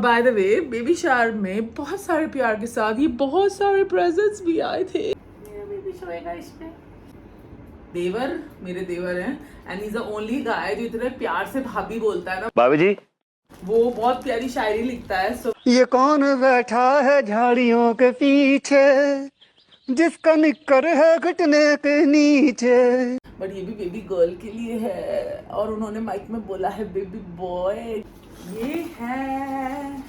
Bye the way baby shower में बहुत सारे प्यार के साथ ये बहुत सारे प्रेजेंट्स भी आए थे। मेरा बेबी सोएगा इसमें। देवर मेरे देवर हैं and is the only guy जो इतने प्यार से भाभी बोलता है ना। भाभी जी वो बहुत प्यारी शायरी लिखता है। सो ये कौन बैठा है झाड़ियों के पीछे जिसका निक्कर है घुटने के नीचे। बट ये भी बेबी गर्ल के लिए है और उन्होंने माइक में बोला है बेबी बॉय। ये है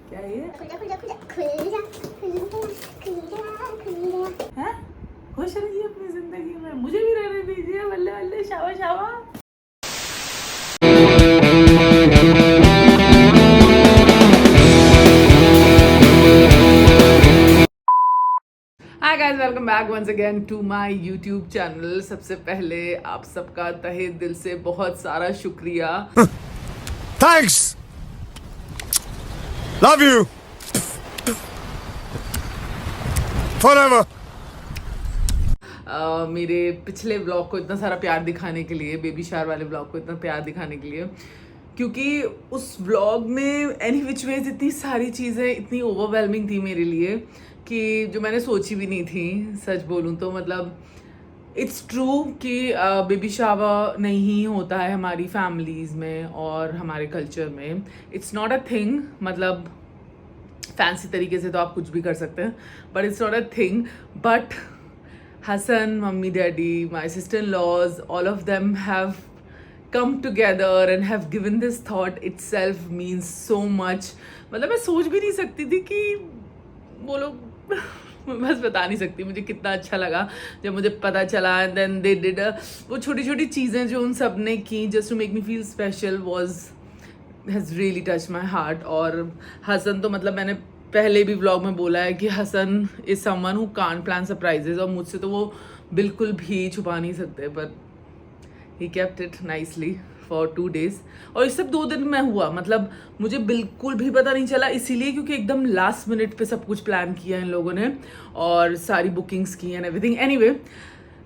क्या ये है? खुश रहिए अपनी जिंदगी में, मुझे भी रहने दीजिए। बल्ले बल्ले शावा शावा। Hi guys, welcome back once again to my YouTube channel. सबसे पहले आप सबका तहे दिल से बहुत सारा शुक्रिया। Thanks. Love you. Forever. मेरे पिछले व्लॉग को इतना सारा प्यार दिखाने के लिए, बेबी शावर वाले व्लॉग को इतना प्यार दिखाने के लिए, क्योंकि उस व्लॉग में एनी विच वेज इतनी सारी चीज़ें इतनी ओवरवेलमिंग थी मेरे लिए कि जो मैंने सोची भी नहीं थी। सच बोलूँ तो मतलब इट्स ट्रू कि बेबी शावर नहीं होता है हमारी फैमिलीज़ में और हमारे कल्चर में। It's not a thing. मतलब फैंसी तरीके से तो आप कुछ भी कर सकते हैं but it's not a thing. But Hassan, mummy, daddy, my sister-in-laws, all of them have come together and have given this thought itself means so much. मतलब मैं सोच भी नहीं सकती थी कि वो लोग बस बता नहीं सकती मुझे कितना अच्छा लगा जब मुझे पता चला। एंड देन दे डिड वो छोटी छोटी चीज़ें जो उन सब ने की just to make me feel special has really touch my heart. और हसन तो मतलब मैंने पहले भी व्लॉग में बोला है कि Hasan is someone who can't plan surprises, और मुझसे तो वो बिल्कुल भी छुपा नहीं सकते। But he kept it nicely for 2 days। और इस सब 2 दिन में हुआ, मतलब मुझे बिल्कुल भी पता नहीं चला, इसीलिए क्योंकि एकदम लास्ट मिनट पे सब कुछ प्लान किया इन लोगों ने और सारी बुकिंग्स की and everything. Anyway,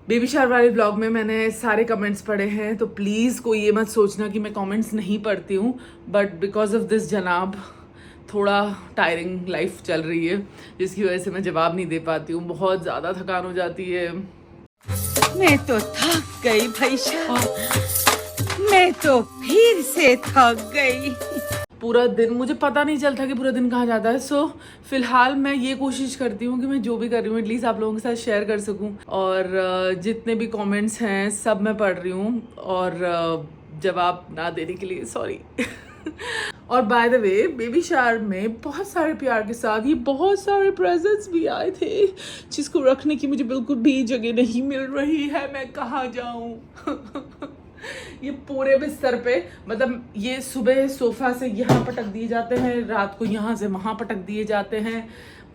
baby shower वाले ब्लॉग में मैंने सारे कमेंट्स पढ़े हैं, तो प्लीज़ कोई ये मत सोचना कि मैं कमेंट्स नहीं पढ़ती हूँ। बट बिकॉज ऑफ दिस जनाब थोड़ा टायरिंग लाइफ चल रही है जिसकी वजह से मैं जवाब नहीं दे पाती हूँ। बहुत ज़्यादा थकान हो जाती है। मैं तो थक गई भाई साहब, मैं तो फिर से थक गई। पूरा दिन मुझे पता नहीं चलता कि पूरा दिन कहाँ जाता है। सो फिलहाल मैं ये कोशिश करती हूँ कि मैं जो भी कर रही हूँ एटलीस्ट आप लोगों के साथ शेयर कर सकूँ। और जितने भी कमेंट्स हैं सब मैं पढ़ रही हूँ और जवाब ना देने के लिए सॉरी। और bye the way baby shower में बहुत सारे प्यार के साथ ये बहुत सारे प्रेजेंट्स भी आए थे जिसको रखने की मुझे बिल्कुल भी जगह नहीं मिल रही है। मैं कहाँ जाऊँ? ये पूरे बिस्तर पे, मतलब ये सुबह सोफा से यहाँ पटक दिए जाते हैं, रात को यहाँ से वहाँ पटक दिए जाते हैं,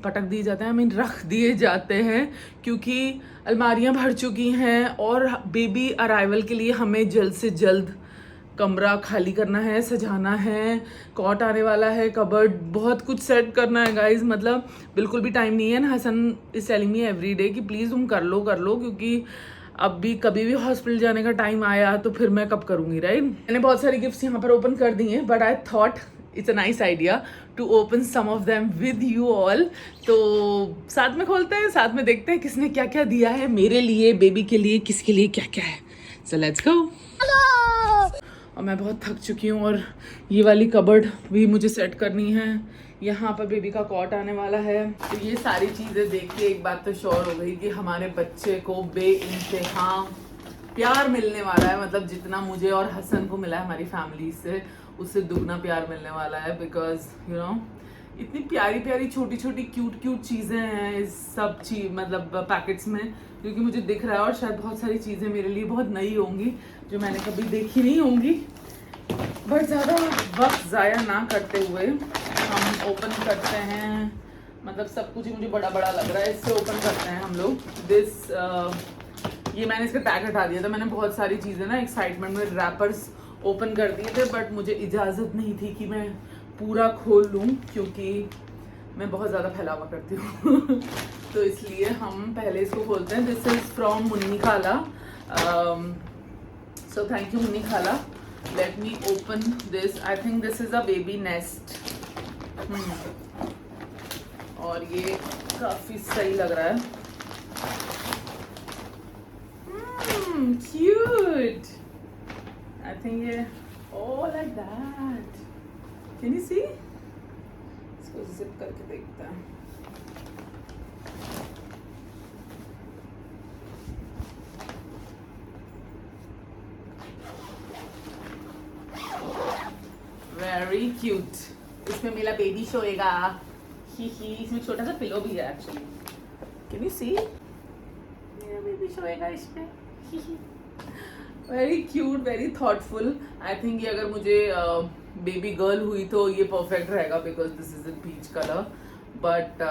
आई मीन रख दिए जाते हैं, क्योंकि अलमारियाँ भर चुकी हैं और बेबी अराइवल के लिए हमें जल्द से जल्द कमरा खाली करना है, सजाना है, कॉट आने वाला है, कबर्ड, बहुत कुछ सेट करना है गाइज। मतलब बिल्कुल भी टाइम नहीं है ना। Hasan is telling me every day कि प्लीज़ तुम कर लो क्योंकि अब भी कभी भी हॉस्पिटल जाने का टाइम आया तो फिर मैं कब करूँगी, राइट। मैंने बहुत सारी गिफ्ट्स यहाँ पर ओपन कर दी हैं but I thought it's a nice idea to open some of them with you all. तो साथ में खोलते हैं, साथ में देखते हैं किसने क्या क्या दिया है मेरे लिए, बेबी के लिए, किसके लिए क्या क्या है। So let's go. और मैं बहुत थक चुकी हूँ और ये वाली कबर्ड भी मुझे सेट करनी है। यहाँ पर बेबी का कॉट आने वाला है। तो ये सारी चीज़ें देख के एक बात तो श्योर हो गई कि हमारे बच्चे को बेइंतहा प्यार मिलने वाला है। मतलब जितना मुझे और हसन को मिला है हमारी फैमिली से, उससे दुगना प्यार मिलने वाला है। बिकॉज यू नो इतनी प्यारी प्यारी छोटी छोटी क्यूट चीज़ें हैं इस सब चीज मतलब पैकेट्स में, क्योंकि मुझे दिख रहा है और शायद बहुत सारी चीज़ें मेरे लिए बहुत नई होंगी जो मैंने कभी देखी नहीं होंगी। बट ज़्यादा वक्त ज़ाया ना करते हुए हम ओपन करते हैं। मतलब सब कुछ ही मुझे बड़ा बड़ा लग रहा है, इससे ओपन करते हैं हम लोग। ये मैंने इसका टैग हटा दिया था। मैंने बहुत सारी चीज़ें ना एक्साइटमेंट में रैपर्स ओपन कर दिए थे बट मुझे इजाज़त नहीं थी कि मैं पूरा खोल लूँ क्योंकि मैं बहुत ज़्यादा फैलावा करती हूँ। तो इसलिए हम पहले इसको खोलते हैं। दिस इज़ फ्रॉम मुन्नी खाला। सो थैंक यू मुन्नी खाला। Let me open this. I think this is a baby nest. और ये काफी सही लग रहा है। क्यूट। आई थिंक ये like that. Can you see? इसको जिप करके देखते हैं। Very cute. इसमें मेरा बेबी सोएगा। ही इसमें छोटा सा पिलो भी है एक्चुअली। Can you see? मेरा बेबी सोएगा इसमें। Very cute, very thoughtful. I think ये अगर मुझे बेबी गर्ल हुई तो ये परफेक्ट रहेगा because this is in peach colour. But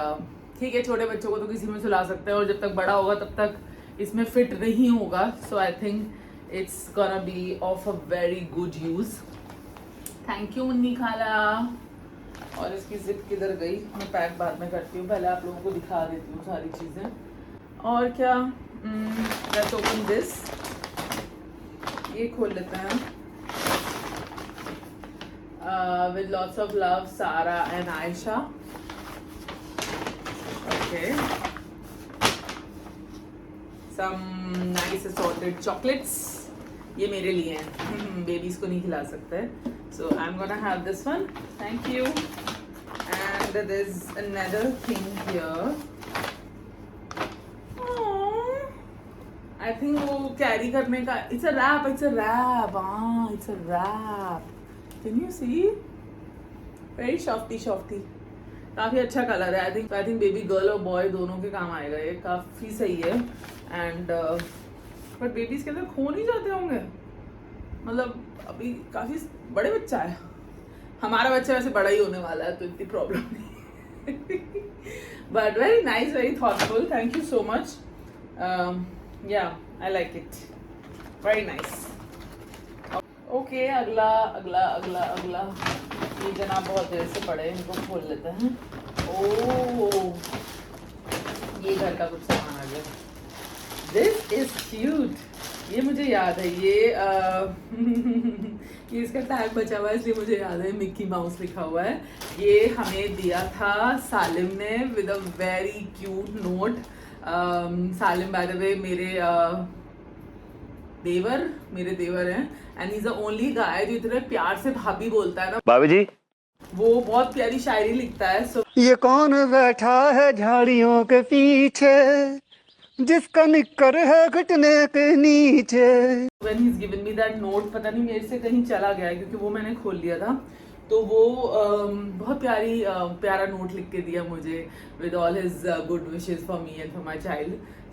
ठीक है, छोटे बच्चों को तो किसी में सुला सकते हैं और जब तक बड़ा होगा तब तक इसमें फिट नहीं होगा। So I think it's gonna be of a very good use. Thank you Munni खाला। और इसकी जिप किधर गई? मैं पैक बाद में करती हूँ, पहले आप लोगों को दिखा देती हूँ सारी चीज़ें। और क्या, लेट्स ओपन दिस। ये खोल लेते हैं। With lots of love, Sara and Ayesha. Okay, some nice assorted chocolates. ये मेरे लिए हैं, बेबीज को नहीं खिला सकते। So I'm gonna have this one. Thank you. And there's another thing here. Aww. I think वो carry करने का. It's a wrap. It's a wrap. It's a wrap. Can you see? Very softy, softy. काफी अच्छा colour है। I think baby girl और boy दोनों के काम आएगा ये। काफी सही है। And but babies के अंदर खो नहीं जाते होंगे। मतलब अभी काफी बड़े बच्चा है। हमारा बच्चा वैसे बड़ा ही होने वाला है तो इतनी प्रॉब्लम नहीं। But very nice, very thoughtful. Thank you so much. Yeah I like it, very nice. Okay, अगला अगला अगला अगला। ये जनाब बहुत देर से पड़े, इनको खोल लेते हैं। ओह, ये घर का कुछ सामान आ गया। This is cute. ये मुझे याद है, ये इसका टैग बचा हुआ है इसलिए मुझे याद है। मिक्की माउस लिखा हुआ है। ये हमें दिया था सालिम ने with a very cute note. Salim bye the वे मेरे देवर हैं and he is the only guy जो इतने प्यार से भाभी बोलता है ना। भाभी जी, वो बहुत प्यारी शायरी लिखता है। सो ये कौन बैठा है झाड़ियों के पीछे, जिसका निक्कर है घुटने के नीचे। When he's given me that note, पता नहीं मेरे से कहीं चला गया क्योंकि वो मैंने खोल लिया था। तो वो बहुत प्यारा नोट लिख के दिया मुझे with all his good wishes for me and for my child.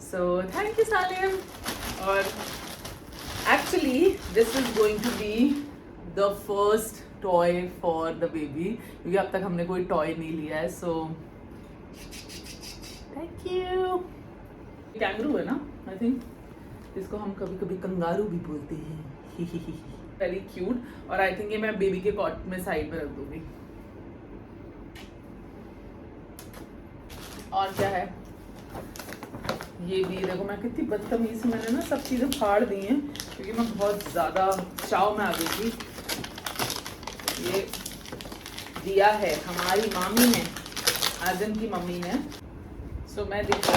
So thank you Salim. और actually this is going to be the first toy for the baby क्योंकि अब तक हमने कोई टॉय नहीं लिया है। So thank you. कैंगरू है ना, आई थिंक इसको हम कभी कभी कंगारू भी बोलते हैं। Very cute. और आई थिंक ये मैं बेबी के कॉट में साइड में रख दूंगी। और क्या है, ये भी देखो मैं कितनी बदतमीज से मैंने ना सब चीजें फाड़ दी हैं क्योंकि मैं बहुत ज्यादा चाव में आ गई थी। ये दिया है हमारी मामी ने, आजम की मम्मी ने। सो मैं दिखा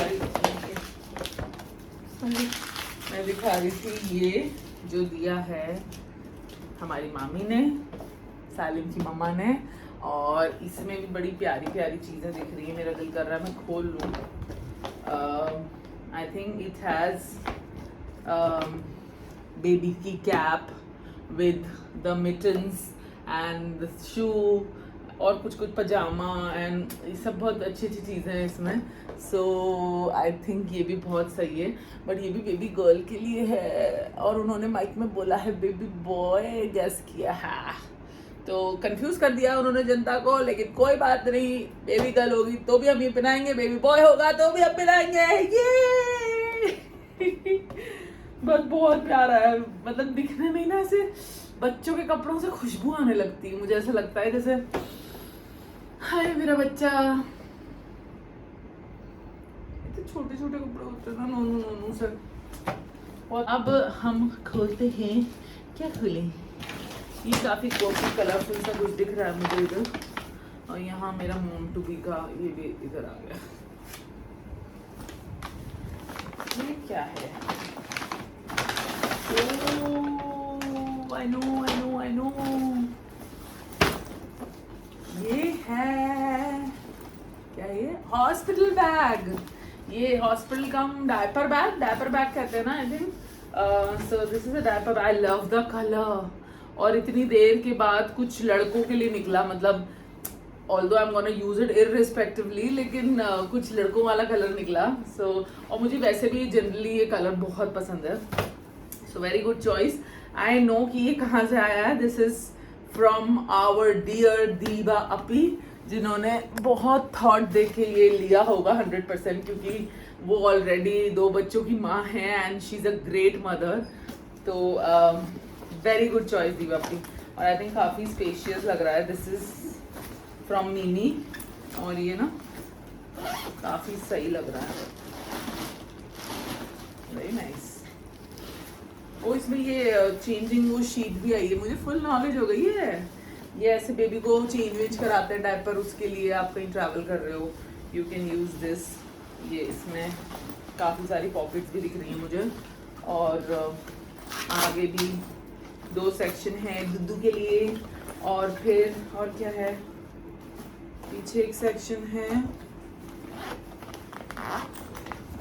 रही थी ये जो दिया है हमारी मामी ने, सालिम की मम्मा ने। और इसमें भी बड़ी प्यारी प्यारी चीज़ें दिख रही है। मेरा दिल कर रहा है मैं खोल लूँ। I think it has baby की cap with the mittens and the shoe और कुछ पजामा एंड ये सब बहुत अच्छी अच्छी चीज़ें हैं इसमें। सो आई थिंक ये भी बहुत सही है। बट ये भी बेबी गर्ल के लिए है और उन्होंने माइक में बोला है बेबी बॉय, गेस किया है तो कंफ्यूज कर दिया उन्होंने जनता को। लेकिन कोई बात नहीं, बेबी गर्ल होगी तो भी हम ये पहनाएंगे, बेबी बॉय होगा तो भी हम पहनाएंगे। ये बस बहुत प्यारा है। मतलब दिखने में ना ऐसे बच्चों के कपड़ों से खुशबू आने लगती है। मुझे ऐसा लगता है जैसे हाय मेरा बच्चा। इतने छोटे छोटे कपड़े होते हैं ना नोनू से। और अब हम खोलते हैं, क्या खोलें? ये काफी कॉफी कलरफुल सा कुछ दिख रहा है मुझे इधर। और यहाँ मेरा मोम टू बी का ये भी इधर आ गया। ये क्या है? ओह आई नो ये है क्या? ये हॉस्पिटल बैग। ये हॉस्पिटल कम डायपर बैग कहते हैं ना I think. So this is a diaper. I love the colour. और इतनी देर के बाद कुछ लड़कों के लिए निकला, मतलब although I am gonna use it irrespectively, लेकिन कुछ लड़कों वाला कलर निकला। और मुझे वैसे भी जनरली ये कलर बहुत पसंद है। So very good choice. I know कि ये कहाँ से आया है। This is from our dear Deeba अपी, जिन्होंने बहुत थॉट दे के ये लिया होगा 100%, क्योंकि वो ऑलरेडी 2 बच्चों की माँ है and she is a great mother. तो वेरी गुड चॉइस दीबा अपी। और आई थिंक काफ़ी स्पेशियस लग रहा है। दिस इज फ्रॉम मिमी और ये ना काफ़ी सही लग रहा है। Very nice. ओ इसमें ये चेंजिंग वो शीट भी आई है। मुझे फुल नॉलेज हो गई है। ये ऐसे बेबी को चेंज वेंज कराते हैं डायपर, उसके लिए आप कहीं ट्रैवल कर रहे हो, यू कैन यूज़ दिस। ये इसमें काफ़ी सारी पॉकेट्स भी दिख रही हैं मुझे। और आगे भी 2 सेक्शन है दुद्धू के लिए। और फिर और क्या है, पीछे एक सेक्शन है।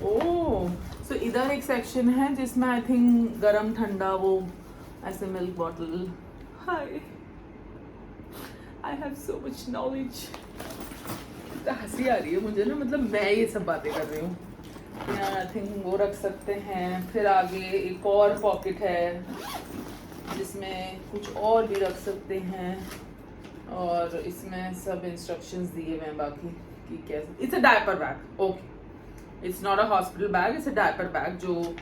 ओह सो इधर एक सेक्शन है जिसमें आई थिंक गरम ठंडा वो ऐसे milk bottle. Hi I have so much knowledge. हंसी आ रही है मुझे ना, मतलब मैं ये सब बातें कर रही हूँ। यहाँ आई थिंक वो रख सकते हैं। फिर आगे एक और पॉकेट है जिसमें कुछ और भी रख सकते हैं। और इसमें सब इंस्ट्रक्शंस दिए हुए हैं बाकी कि कैसे। It's a diaper bag. Okay it's not a hospital bag, it's a diaper bag जो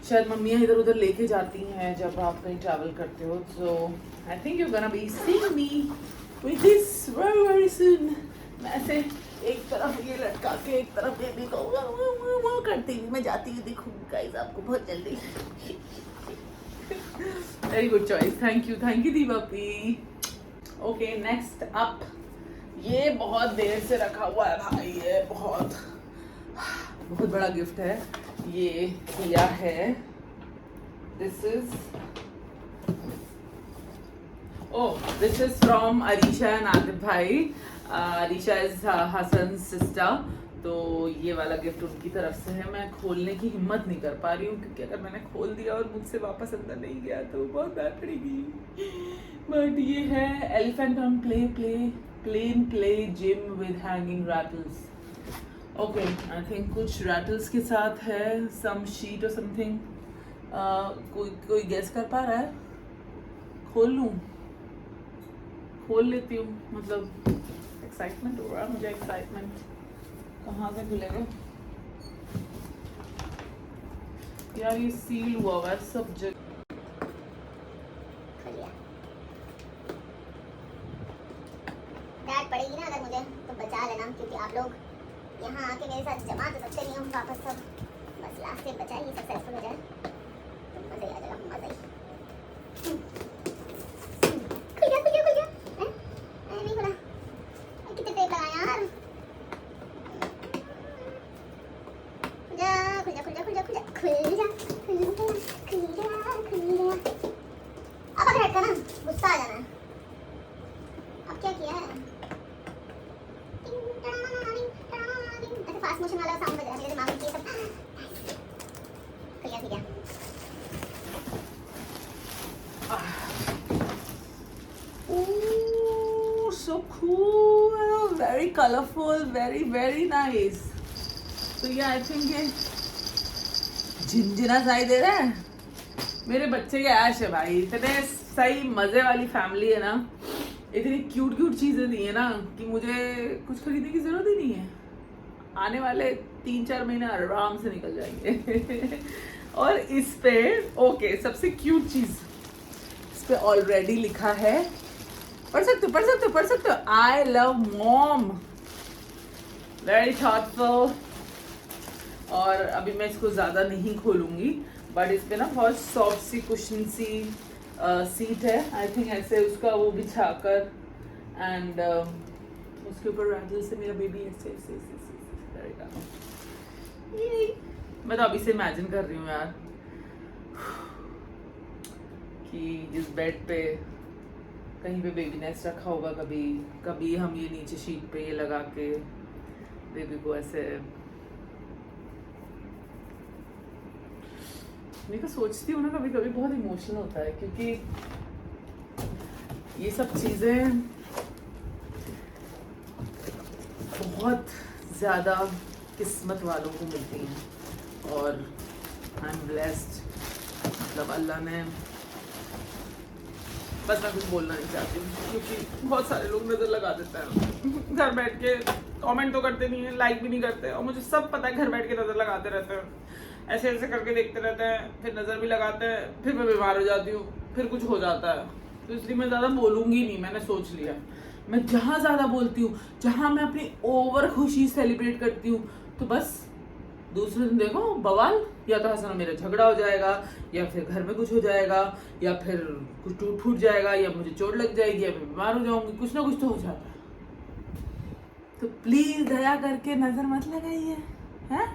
शायद मम्मियाँ इधर उधर लेके जाती हैं जब आप कहीं ट्रैवल करते हो। So I think you gonna be seeing me with this very very soon. मैं ऐसे एक तरफ ये लटका के एक तरफ बेबी को वो करती हुई मैं जाती हुई दिखूंगी गाइस आपको बहुत जल्दी। Very good choice. Thank you दीपापी। ओके नेक्स्ट अप, ये बहुत देर से रखा हुआ है भाई। ये बहुत बड़ा गिफ्ट है। ये किया है। This is from Arisha and Aditya भाई। Arisha is Hasan sister. तो ये वाला गिफ्ट उनकी तरफ से है। मैं खोलने की हिम्मत नहीं कर पा रही हूँ क्योंकि अगर मैंने खोल दिया और मुझसे वापस अंदर नहीं गया तो बहुत डांट पड़ेगी। बट ये है elephant on play gym with hanging rattles. Okay I think कुछ रैटल्स के साथ है, सम शीट और समथिंग। कोई गेस कर पा रहा है? खोल लूँ? खोल लेती हूँ, मतलब एक्साइटमेंट हो रहा है मुझे। एक्साइटमेंट कहाँ से खुलेगा यार? ये सील हुआ हुआ है सब जगह। डांट पड़ेगी ना अगर मुझे तो बचा लेना, क्योंकि आप लोग यहाँ आके मेरे साथ जमा तो सकते नहीं हम वापस सब। बस लास्ट में बचाइए, सक्सेसफुल हो जाए तो मज़ा ही आ जाएगा, मज़ा ही। खुल गया नहीं खुला। कितने टेप लगाए यार। खुल जा। अब अगर हटका ना गुस्सा आ जाना है। अब क्या किया है? ऐसे फास्ट मोशन वाला साउंड बज रहा है मेरे दिमाग में। ये सब खुल गया। Ooh, so cool, very colorful, very nice. तो ये आई थिंक ये झिनझिना सा ही दे रहा है। मेरे बच्चे के ऐश है भाई। इतने सही मजे वाली फैमिली है ना, इतनी क्यूट चीजें दी है ना कि मुझे कुछ खरीदने की जरूरत ही नहीं है। आने वाले 3-4 महीने आराम से निकल जाएंगे। और इस पे ओके सबसे क्यूट चीज, इस पे ऑलरेडी लिखा है, पढ़ सकते हो। I love mom. Very thoughtful. और अभी मैं इसको ज़्यादा नहीं खोलूँगी, बट इस पे ना बहुत सॉफ्ट सी कुशन सी सीट है। आई थिंक ऐसे उसका वो बिछाकर एंड उसके ऊपर रैटल से मेरा बेबी ऐसे ऐसे ऐसे ऐसे करेगा। मैं तो अभी से इमेजिन कर रही हूँ यार कि जिस बेड पे कहीं पे बेबी नेस्ट रखा होगा, कभी कभी हम ये नीचे शीट पे ये लगा के बेबी को ऐसे, मैं तो सोचती हूँ ना कभी कभी बहुत इमोशनल होता है, क्योंकि ये सब चीज़ें बहुत ज़्यादा किस्मत वालों को मिलती हैं और आई एम ब्लेस्ड। मतलब अल्लाह ने, बस मैं कुछ बोलना नहीं चाहती हूँ क्योंकि बहुत सारे लोग नज़र लगा देते हैं घर बैठ के, कमेंट तो करते नहीं है, लाइक भी नहीं करते, और मुझे सब पता है घर बैठ के नज़र लगाते रहते हैं, ऐसे ऐसे करके देखते रहते हैं, फिर नज़र भी लगाते हैं, फिर मैं बीमार हो जाती हूँ, फिर कुछ हो जाता है। तो इसलिए मैं ज़्यादा बोलूँगी नहीं, मैंने सोच लिया। मैं जहाँ ज़्यादा बोलती हूँ, जहाँ मैं अपनी ओवर खुशी सेलिब्रेट करती हूँ, तो बस दूसरे दिन देखो बवाल, या तो हसन मेरा झगड़ा हो जाएगा, या फिर घर में कुछ हो जाएगा, या फिर कुछ टूट फूट जाएगा, या मुझे चोट लग जाएगी, या मैं बीमार हो जाऊंगी, कुछ ना कुछ तो हो जाता है। तो प्लीज दया करके नजर मत लगाइए, हैं?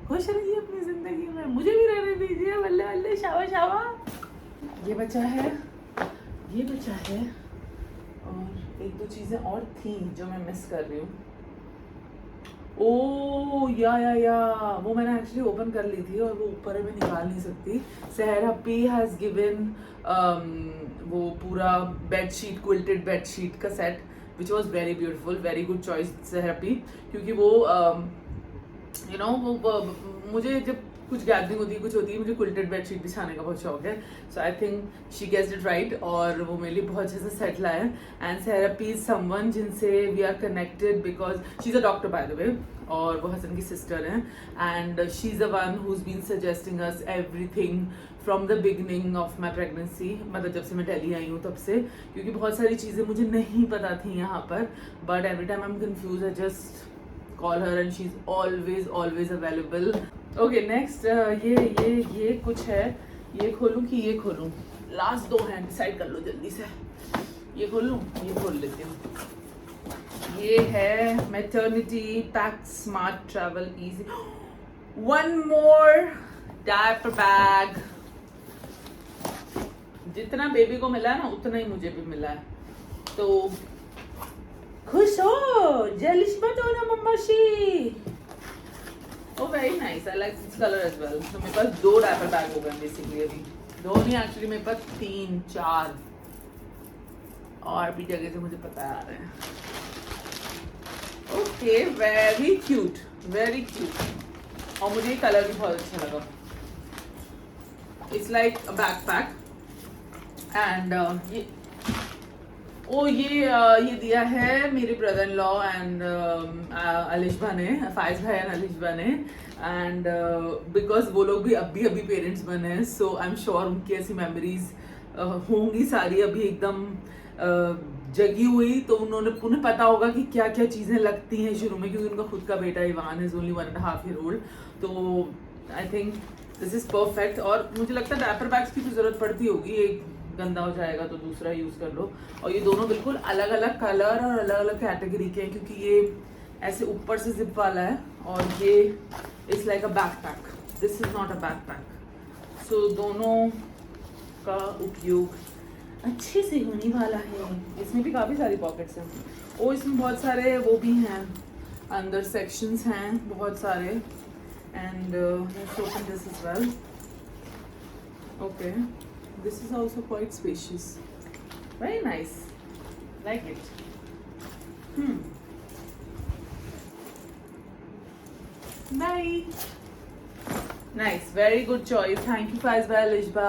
खुश रहिए अपनी जिंदगी में, मुझे भी रहने दीजिए, बल्ले बल्ले शावा शावा। ये बचा है, ये बचा है, और एक दो चीजें और थी जो मैं मिस कर रही हूँ। ओ या वो मैंने एक्चुअली ओपन कर ली थी और वो ऊपर मैं निकाल नहीं सकती। सहरा पी हैज़ गिवन वो पूरा बेडशीट, क्विल्टेड बेडशीट का set which was very beautiful, very good choice सहरा पी, क्योंकि वो यू नो वो मुझे जब कुछ गैदरिंग होती है, कुछ होती है, मुझे क्विल्टेड बेडशीट बिछाने का बहुत शौक है। So I think she gets it right, और वो मेरे लिए बहुत अच्छे से सेट लाया है। And Sahra P is someone जिनसे we are connected because she is a doctor by the way, और वो हसन की सिस्टर हैं, and she is the one who is been suggesting us everything from the beginning of my pregnancy, मतलब जब से मैं दिल्ली आई हूँ तब से, क्योंकि बहुत सारी चीज़ें मुझे नहीं पता थी यहाँ पर, but every time I am confuse, I just call her and she's always available. Okay, next ये कुछ है, ये खोलूं कि ये खोलूं? लास्ट दो हैं, डिसाइड कर लो जल्दी से। ये खोलूं? ये खोल लेती हूँ। ये है maternity pack smart travel easy, one more diaper bag. जितना बेबी को मिला है ना उतना ही मुझे भी मिला है, तो खुश हो, जेलिश मत हो ना मम्माशी। Oh very nice, I like this color as well. तो मेरे पास 2 डायपर बैग हो गए बेसिकली, अभी 2 नहीं एक्चुअली मेरे पास 3 4 और भी जगह से मुझे पता आ रहे हैं। Okay, very cute, very cute, और मुझे ये कलर भी बहुत अच्छा लगा। It's like a backpack and ये दिया है मेरे brother in law and Alishba ने, फायज भाई एंड अलिशबा ने, एंड बिकॉज वो लोग भी अभी पेरेंट्स बने हैं, सो आई एम श्योर उनकी ऐसी मेमोरीज होंगी सारी अभी एकदम जगी हुई, तो उन्हें पता होगा कि क्या क्या चीज़ें लगती हैं शुरू में, क्योंकि उनका खुद का बेटा Ivan is only 1.5 year old, तो I think this is perfect. और मुझे लगता है डायपर बैग्स की भी जरूरत पड़ती होगी, एक गंदा हो जाएगा तो दूसरा यूज कर लो, और ये दोनों बिल्कुल अलग अलग कलर और अलग अलग कैटेगरी के हैं, क्योंकि ये ऐसे ऊपर से जिप वाला है और ये it's like a backpack, this is not a backpack. So दोनों का उपयोग अच्छे से होने वाला है। इसमें भी काफ़ी सारी पॉकेट्स हैं, और इसमें बहुत सारे वो भी हैं, अंदर सेक्शंस हैं बहुत सारे, and let's open this as well. Okay, this is also quite spacious, very nice, like it. Nice, very good choice, thank you Faiz bhai, Lishba.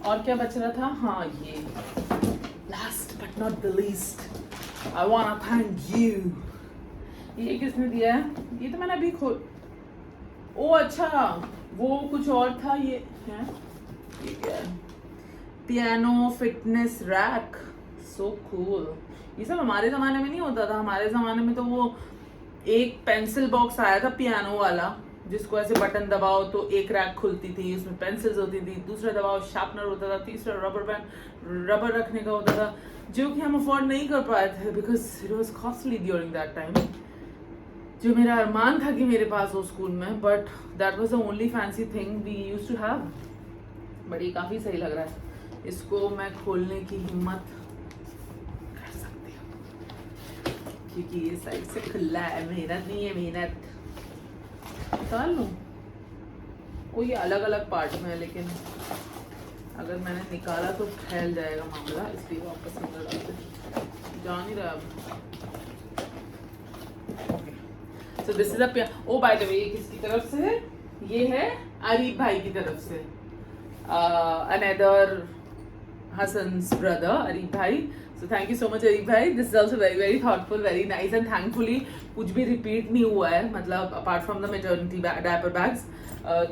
और क्या बच रहा था? हाँ, ये last but not the least, I wanna thank you. ये किसने दिया है? ये तो मैंने अभी खोल, ओ अच्छा, वो कुछ और था, ये है piano fitness rack, so cool. ये सब हमारे ज़माने में नहीं होता था, हमारे ज़माने में तो वो एक पेंसिल बॉक्स आया था पियानो वाला, जिसको ऐसे बटन दबाओ तो एक रैक खुलती थी, उसमें पेंसिल्स होती थी, दूसरा दबाओ शार्पनर होता था, तीसरा रबर रखने का होता था, जो कि हम अफोर्ड नहीं कर पाए थे because it was costly during that time. जो मेरा अरमान था कि मेरे पास हो स्कूल में, but that was the only fancy thing we use to have. But ये काफ़ी सही लग रहा है, इसको मैं खोलने की हिम्मत कर सकती हूँ क्योंकि ये साइड से खुला है। मेहनत नहीं है, मेहनत। निकाल लूँ? वो ये अलग अलग पार्ट में है, लेकिन अगर मैंने निकाला तो फैल जाएगा मामला, इसलिए वापस अंदर डालते। जा नहीं रहा अब। So this is a oh by the way, ये किसकी तरफ से है? ये है अरीब भाई की तरफ से। अनदर हसन्स ब्रदर अरीब भाई। So thank you so much Arib भाई। This is also very very thoughtful, very nice and thankfully कुछ भी रिपीट नहीं हुआ है, मतलब apart from the maternity diaper bags.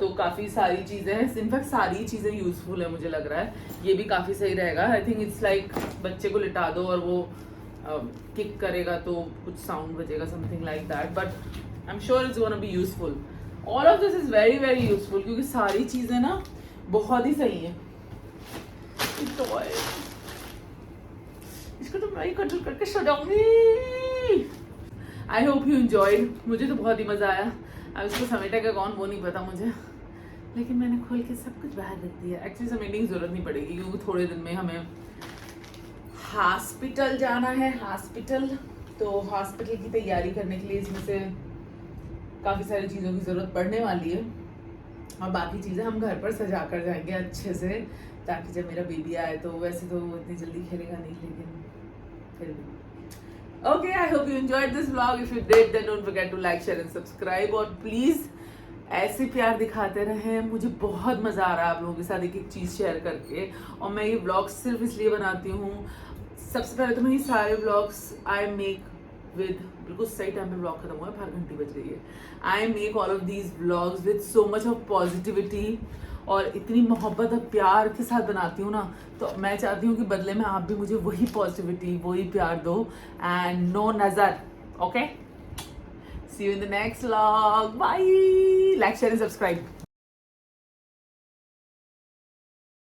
तो काफ़ी सारी चीज़ें हैं, इनफैक्ट सारी चीज़ें यूजफुल है मुझे लग रहा है। ये भी काफ़ी सही रहेगा। आई थिंक इट्स लाइक बच्चे को लिटा दो और वो किक करेगा तो कुछ साउंड बजेगा, something like that, but I am sure it's gonna be useful. All of this is very very useful क्योंकि सारी चीज़ें ना बहुत ही सही हैं। इसको तो मैं ही कंट्रोल करके सो जाऊंगी। I hope you enjoyed. मुझे तो बहुत ही मज़ा आया। अब इसको समेटेगा कौन वो नहीं पता मुझे, लेकिन मैंने खोल के सब कुछ बाहर रख दिया। एक्चुअली समेटने की ज़रूरत नहीं पड़ेगी क्योंकि थोड़े दिन में हमें हॉस्पिटल जाना है। हॉस्पिटल तो हॉस्पिटल की तैयारी करने के लिए इसमें से काफ़ी सारी चीज़ों की ज़रूरत पड़ने वाली है और बाकी चीज़ें हम घर पर सजा कर जाएंगे अच्छे से, ताकि जब मेरा बेबी आए तो वैसे तो इतनी जल्दी खेलेगा नहीं, लेकिन फिर भी। Okay, I hope you enjoyed this vlog. If you did, then don't forget to like, share and subscribe. और please ऐसे प्यार दिखाते रहें। मुझे बहुत मज़ा आ रहा है आप लोगों के साथ एक एक चीज़ शेयर करके, और मैं ये व्लॉग्स सिर्फ इसलिए बनाती हूँ। सबसे पहले तो मैं ये सारे व्लॉग्स आई मेक विद, बिल्कुल सही टाइम पे व्लॉग खत्म हुआ है, 5 घंटे बज गई है। I make all of these vlogs with so much of positivity और इतनी मोहब्बत और प्यार के साथ बनाती हूँ ना, तो मैं चाहती हूँ कि बदले में आप भी मुझे वही पॉजिटिविटी, वही प्यार दो एंड नो नज़र। Okay, see you in the next vlog. Bye. Like, share and subscribe.